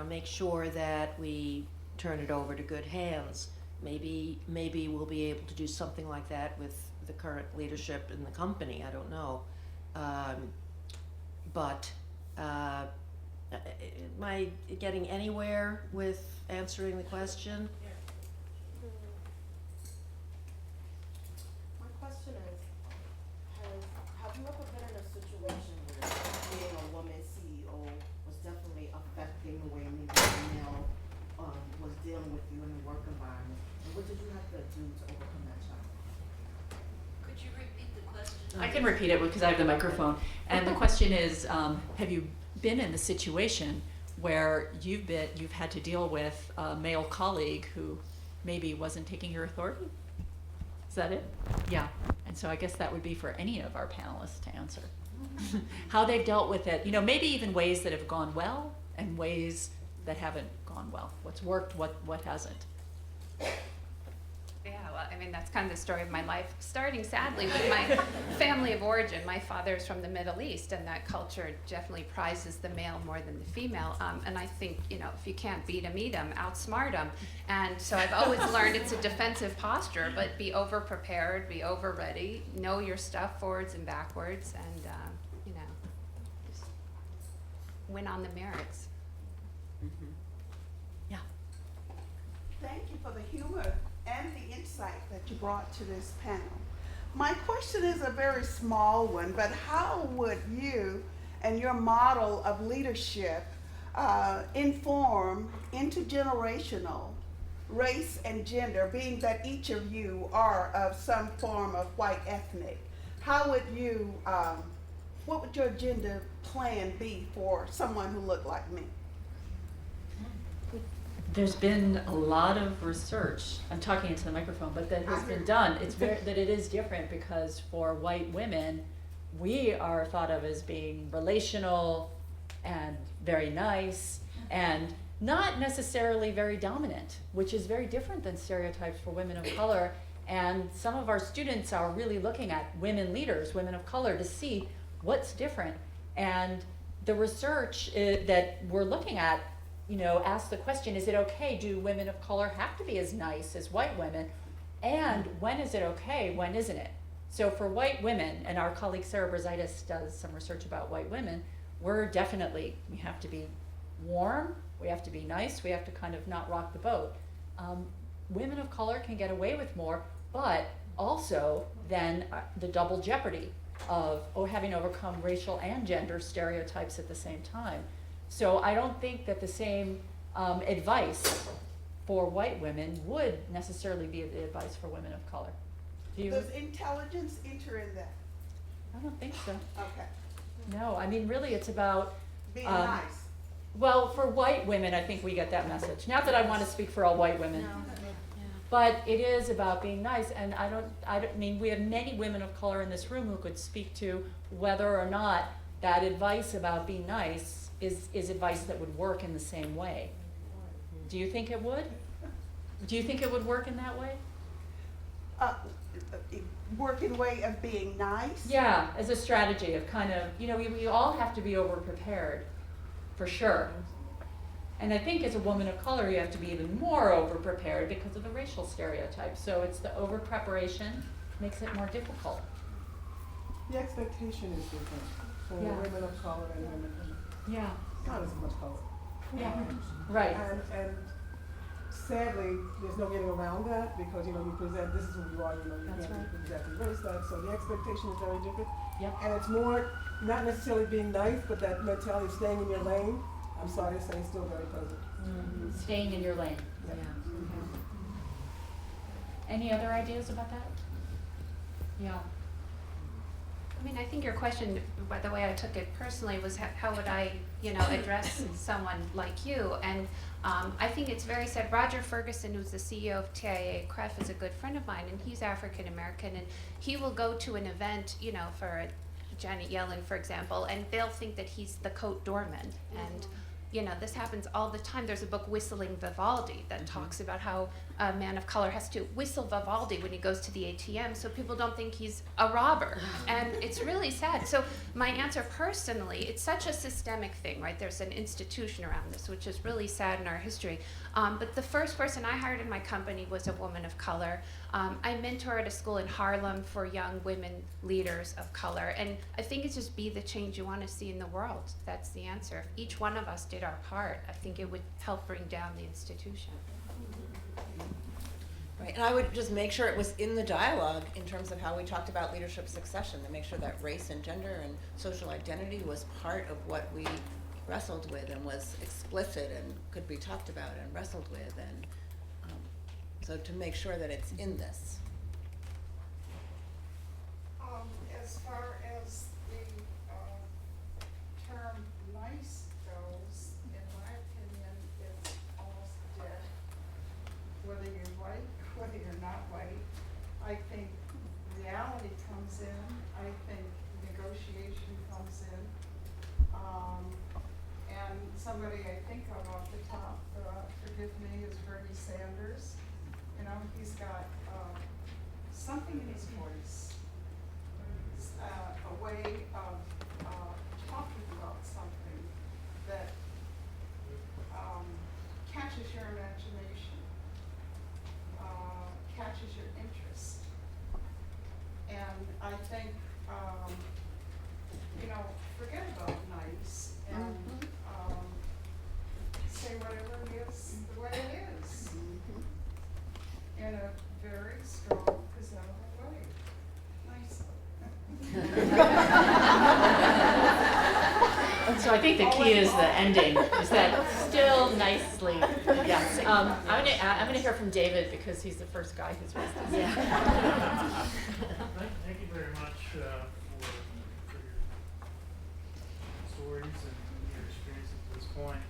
make sure that we turn it over to good hands. Maybe we'll be able to do something like that with the current leadership in the company. I don't know. But am I getting anywhere with answering the question? My question is, have you ever been in a situation where being a woman CEO was definitely affecting the way maybe the male was dealing with you do to overcome that challenge? Could you repeat the question? I can repeat it because I have the microphone. And the question is, have you been in the situation where you've had to deal with a male colleague who maybe wasn't taking your authority? Is that it? Yeah. And so I guess that would be for any of our panelists to answer. How they've dealt with it, maybe even ways that have gone well and ways that haven't gone well. What's worked, what hasn't. Yeah, well, I mean, that's kind of the story of my life, starting sadly with my family of origin. My father's from the Middle East, and that culture definitely prizes the male more than the female. And I think, if you can't beat them, eat them, outsmart them. And so I've always learned it's a defensive posture, but be over-prepared, be over-ready, know your stuff forwards and backwards, and, just win on the merits. Yeah. Thank you for the humor and the insight that you brought to this panel. My question is a very small one, but how would you and your model of leadership inform intergenerational race and gender, being that each of you are of some form of white ethnic? How would you, what would your agenda plan be for someone who looked like me? There's been a lot of research, I'm talking into the microphone, but that has been done. It's that it is different because for white women, we are thought of as being relational and very nice and not necessarily very dominant, which is very different than stereotypes for women of color. And some of our students are really looking at women leaders, women of color, to see what's different. And the research that we're looking at ask the question, is it okay, do women of color have to be as nice as white women? And when is it okay, when isn't it? So for white women, and our colleague Sarah Brazaitis does some research about white women, we have to be warm, we have to be nice, we have to kind of not rock the boat. Women of color can get away with more, but also then the double jeopardy of having overcome racial and gender stereotypes at the same time. So I don't think that the same advice for white women would necessarily be the advice for women of color. Do you? Does intelligence enter in that? I don't think so. Okay. No, I mean, really it's about, Being nice. well, for white women, I think we get that message. Not that I want to speak for all white women. But it is about being nice, and I mean, we have many women of color in this room who could speak to whether or not that advice about being nice is advice that would work in the same way. Do you think it would? Do you think it would work in that way? Working way of being nice? Yeah, as a strategy of kind of, we all have to be over-prepared, for sure. And I think as a woman of color, you have to be even more over-prepared because of the racial stereotypes. So it's the over-preparation makes it more difficult. The expectation is different for women of color and women of Yeah. not as much color. Yeah. Right. And sadly, there's no getting around that because, you present, this is who you are, you That's can't right. exactly race that. So the expectation is very different. Yep. And it's more, not necessarily being nice, but that mentality of staying in your lane. I'm sorry to say, it's still very present. Mm-hmm. Staying in your lane. Yeah. Any other ideas about that? Yeah. I mean, I think your question, by the way I took it personally, was how would I, address someone like you? And I think it's very sad. Roger Ferguson, who's the CEO of TIAA-CREF, is a good friend of mine, and he's African American, and he will go to an event, for Janet Yellen, for example, and they'll think that he's the coat doorman. And this happens all the time. There's a book, Whistling Vivaldi, that talks about how a man of color has to whistle Vivaldi when he goes to the ATM so people don't think he's a robber. And it's really sad. So my answer personally, it's such a systemic thing, right? There's an institution around this, which is really sad in our history. But the first person I hired in my company was a woman of color. I mentor at a school in Harlem for young women leaders of color. And I think it's just be the change you want to see in the world. That's the answer. If each one of us did our part, I think it would help bring down the institution. Right, and I would just make sure it was in the dialogue in terms of how we talked about leadership succession, to make sure that race and gender and social identity was part of what we wrestled with and was explicit and could be talked about and wrestled with. And So to make sure that it's in this. As far as the term nice goes, in my opinion, it's almost dead. Whether you're white, whether you're not white, I think reality comes in. I think negotiation comes in. And somebody I think of off the top, forgive me, is Bernie Sanders. You know, he's got something in his voice, a way of talking about something that catches your imagination, catches your interest. And I think, you know, forget about nice and say whatever it is the way it is in a very strong, presentable way. Nice. So I think the key is the ending, is that still nicely, yes. I'm gonna hear from David because he's the first guy who's raised his hand. Thank you very much for your stories and your experience at this point.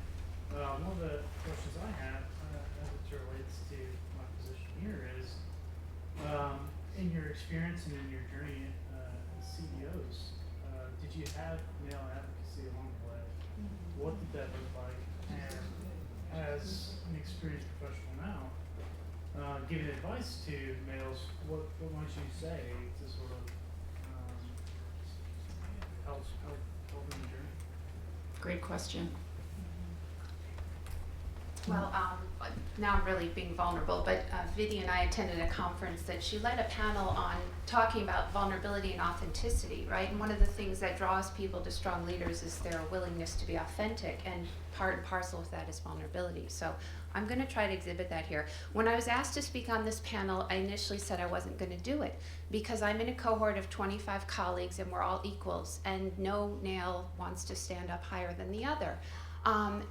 One of the questions I have, as it relates to my position here, is in your experience and in your journey as CEOs, did you have male advocacy along the way? What did that look like? And as an experienced professional now, giving advice to males, what might you say to sort of help in the journey? Great question. Well, now I'm really being vulnerable, but Vidya and I attended a conference that she led a panel on talking about vulnerability and authenticity, right? And one of the things that draws people to strong leaders is their willingness to be authentic, and part and parcel of that is vulnerability. So I'm going to try to exhibit that here. When I was asked to speak on this panel, I initially said I wasn't going to do it because I'm in a cohort of 25 colleagues and we're all equals, and no male wants to stand up higher than the other.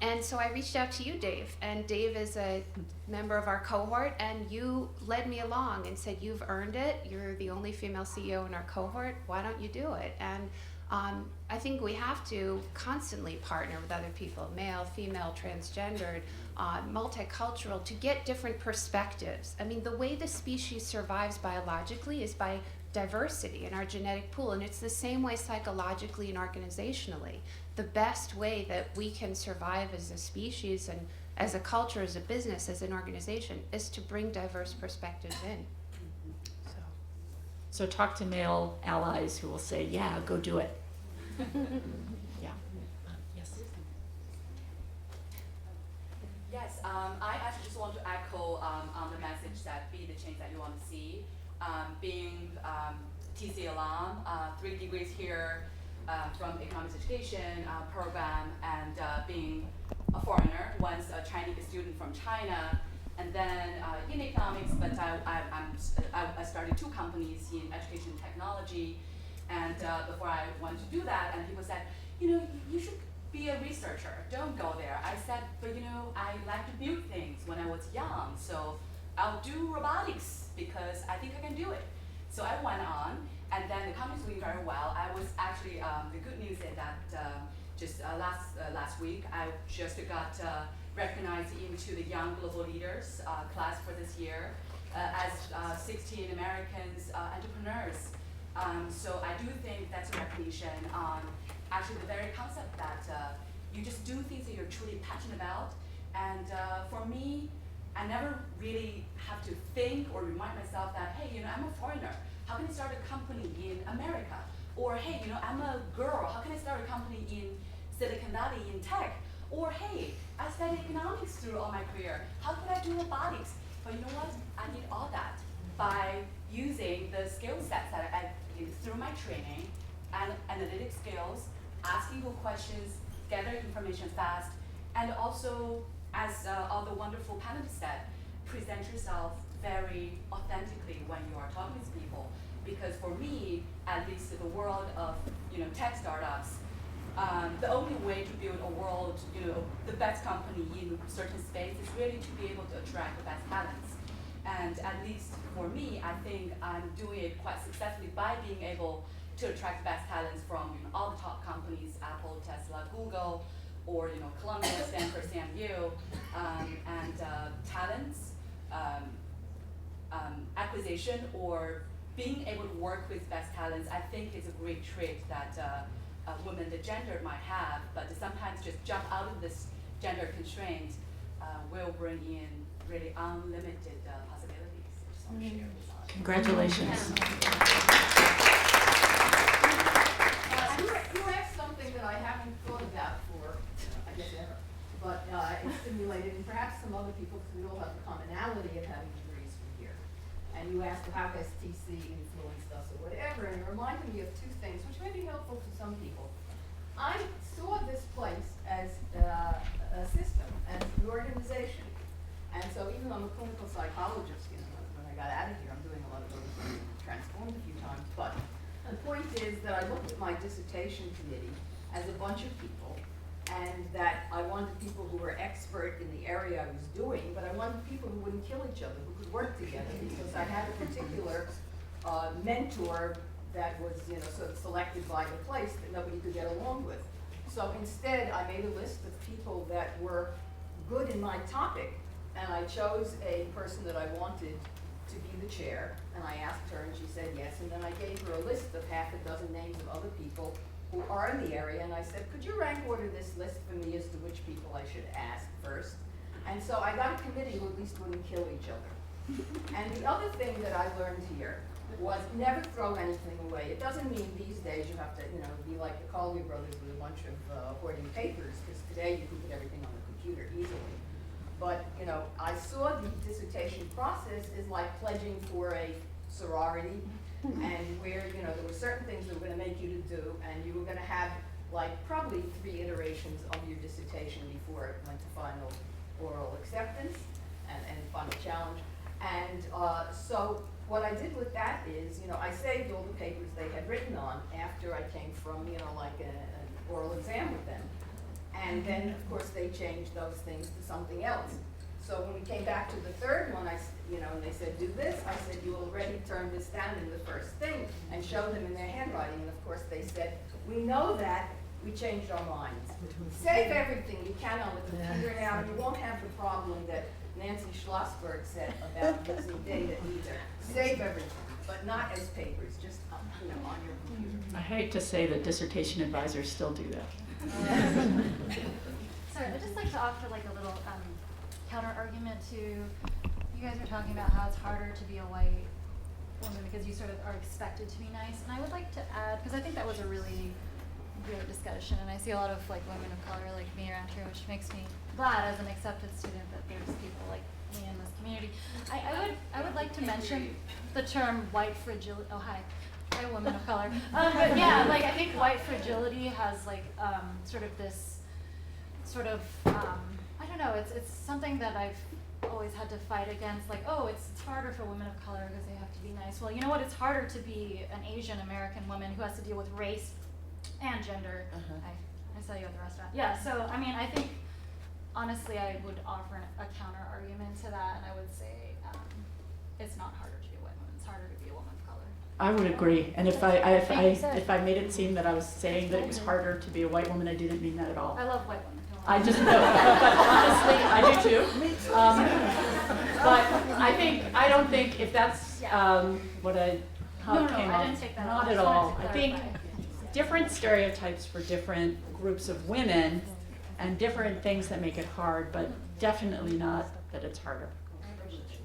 And so I reached out to you, Dave, and Dave is a member of our cohort, and you led me along and said, you've earned it, you're the only female CEO in our cohort, why don't you do it? And I think we have to constantly partner with other people, male, female, transgendered, multicultural, to get different perspectives. I mean, the way the species survives biologically is by diversity in our genetic pool, and it's the same way psychologically and organizationally. The best way that we can survive as a species and as a culture, as a business, as an organization, is to bring diverse perspectives in. So talk to male allies who will say, yeah, go do it. Yeah. Yes. Yes, I actually just want to echo on the message that be the change that you want to see. Being TC alum, 3 degrees here from economics education program, and being a foreigner, once a Chinese student from China, and then in economics, but I started 2 companies in education technology, and before I wanted to do that, and people said, you know, you should be a researcher, don't go there. I said, but you know, I like to build things when I was young, so I'll do robotics because I think I can do it. So I went on, and then the company's doing very well. I was actually, the good news is that just last week, I just got recognized into the Young Global Leaders class for this year as 16 Americans entrepreneurs. So I do think that's a recognition on actually the very concept that you just do things that you're truly passionate about. And for me, I never really have to think or remind myself that, hey, you know, I'm a foreigner. How can I start a company in America? Or, hey, you know, I'm a girl. How can I start a company in Silicon Valley in tech? Or, hey, I studied economics through all my career. How could I do robotics? But you know what? I did all that by using the skill sets that I through my training and analytic skills, asking good questions, gather information fast, and also, as all the wonderful panelists said, present yourself very authentically when you are talking to people. Because for me, at least in the world of tech startups, the only way to build a world, the best company in a certain space is really to be able to attract the best talents. And at least for me, I think I'm doing it quite successfully by being able to attract best talents from all the top companies, Apple, Tesla, Google, or Columbia, Stanford, SAMU, and talents, acquisition, or being able to work with best talents, I think is a great trait that women, the gender, might have, but sometimes just jump out of this gender constraint will bring in really unlimited possibilities. I just want to share this. Congratulations. You asked something that I haven't thought about for, I guess, ever, but it stimulated, and perhaps some other people, because we all have the commonality of having degrees from here. And you asked, how has TC influenced us or whatever, and it reminded me of two things, which may be helpful to some people. I saw this place as a system, as an organization. And so even though I'm a clinical psychologist, when I got out of here, I'm doing a lot of other things, transformed a few times, but the point is that I looked at my dissertation committee as a bunch of people, and that I wanted people who were expert in the area I was doing, but I wanted people who wouldn't kill each other, who could work together, because I had a particular mentor that was, sort of selected by the place that nobody could get along with. So instead, I made a list of people that were good in my topic, and I chose a person that I wanted to be the chair, and I asked her, and she said yes, and then I gave her a list of half a dozen names of other people who are in the area, and I said, could you rank order this list for me as to which people I should ask first? And so I got a committee who at least wouldn't kill each other. And the other thing that I learned here was never throw anything away. It doesn't mean these days you have to, be like the Collier brothers with a bunch of hoarding papers, because today you can put everything on the computer easily. But, I saw the dissertation process as like pledging for a sorority, and where, there were certain things that were going to make you to do, and you were going to have like probably 3 iterations of your dissertation before it went to final oral acceptance and final challenge. And so what I did with that is, I saved all the papers they had written on after I came from, like an oral exam with them. And then, of course, they changed those things to something else. So when we came back to the third one, and they said, do this, I said, you already turned this down in the first thing, and showed them in their handwriting. And of course, they said, we know that, we changed our minds. Save everything you can on the computer now, and you won't have the problem that Nancy Schlossberg said about losing data either. Save everything, but not as papers, just on your computer. I hate to say that dissertation advisors still do that. Sorry, I'd just like to offer like a little counter argument to, you guys are talking about how it's harder to be a white woman because you sort of are expected to be nice. And I would like to add, because I think that was a really great discussion, and I see a lot of like women of color like me around here, which makes me glad as an accepted student that there's people like me in this community. I would like to mention the term white fragility. Oh, hi. A woman of color. But yeah, like I think white fragility has like sort of this sort of I don't know, it's something that I've always had to fight against, like, oh, it's harder for women of color because they have to be nice. Well, you know what, it's harder to be an Asian American woman who has to deal with race and gender. I saw you at the restaurant. Yeah, so I mean, I think honestly I would offer a counter argument to that, and I would say it's not harder to be a white woman, it's harder to be a woman of color. I would agree, and if I made it seem that I was saying that it was harder to be a white woman, I didn't mean that at all. I love white women. I just know, but honestly, I do too. But I don't think if that's how it came I up, didn't take that not off. at I just wanted all. to I think clarify. different stereotypes for different groups of women and different things that make it hard, but definitely not that it's harder.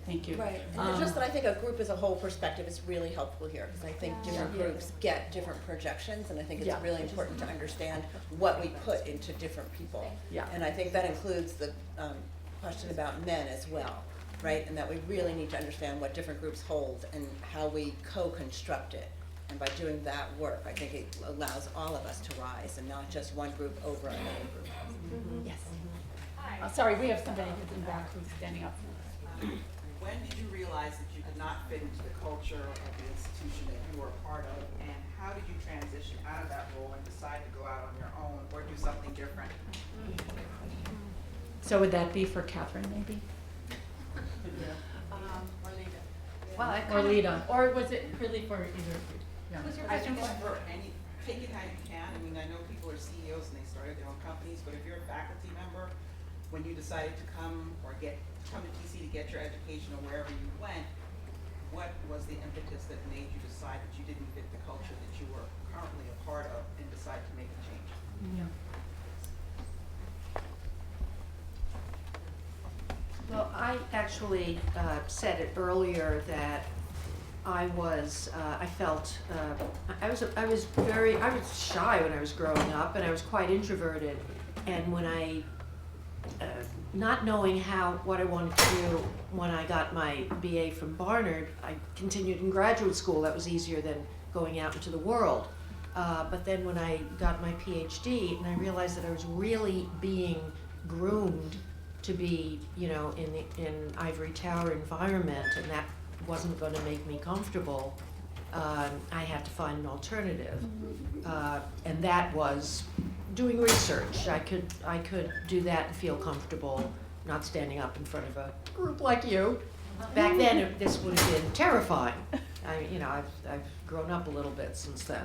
Thank you. Right, and it's just that I think a group as a whole perspective is really helpful here, because I think different groups get different projections, and I think it's really important to understand what we put into different people. Yeah. And I think that includes the question about men as well, right? And that we really need to understand what different groups hold and how we co-construct it. And by doing that work, I think it allows all of us to rise, and not just one group over another group. Yes. Sorry, we have somebody in the back who's standing up. When did you realize that you did not fit into the culture of the institution that you were a part of, and how did you transition out of that role and decide to go out on your own or do something different? So would that be for Catherine, maybe? Or the Well, I Or kind of, Lida, or was it really for either? Yeah. Was your I question think it's for? for any, take it how you can. I mean, I know people are CEOs and they started their own companies, but if you're a faculty member, when you decided to come to TC to get your education or wherever you went, what was the impetus that made you decide that you didn't fit the culture that you were currently a part of and decide to make a change? Yeah. Well, I actually said it earlier that I felt, I was shy when I was growing up, and I was quite introverted. And when not knowing what I wanted to do when I got my BA from Barnard, I continued in graduate school. That was easier than going out into the world. But then when I got my Ph.D. and I realized that I was really being groomed to be, in ivory tower environment, and that wasn't going to make me comfortable, I had to find an alternative. And that was doing research. I could do that and feel comfortable, not standing up in front of a group like you. Back then, this would have been terrifying. I've grown up a little bit since then.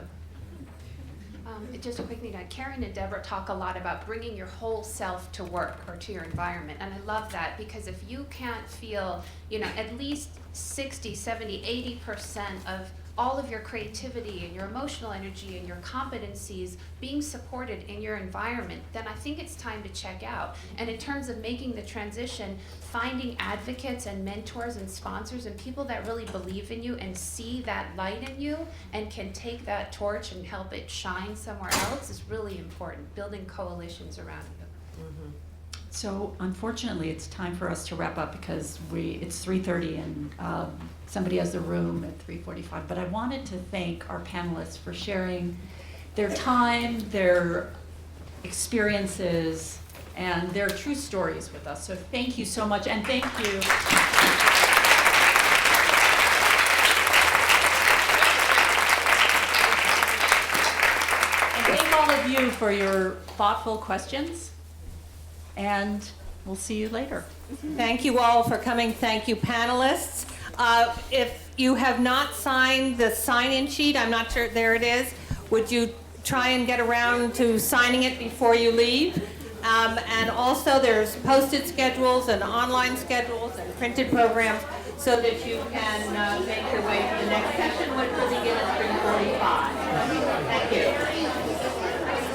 just a quick thing, Caryn and Debra talk a lot about bringing your whole self to work or to your environment, and I love that, because if you can't feel, at least 60, 70, 80% of all of your creativity and your emotional energy and your competencies being supported in your environment, then I think it's time to check out. And in terms of making the transition, finding advocates and mentors and sponsors and people that really believe in you and see that light in you and can take that torch and help it shine somewhere else is really important, building coalitions around you. Mm-hmm. So unfortunately, it's time for us to wrap up because it's 3:30 and somebody has the room at 3:45. But I wanted to thank our panelists for sharing their time, their experiences, and their true stories with us. So thank you so much, and thank you. And thank all of you for your thoughtful questions. And we'll see you later. Thank you all for coming. Thank you, panelists. If you have not signed the sign-in sheet, I'm not sure, there it is, would you try and get around to signing it before you leave? And also there's posted schedules and online schedules and printed programs so that you can make your way to the next session, which will begin at 3:45. Thank you.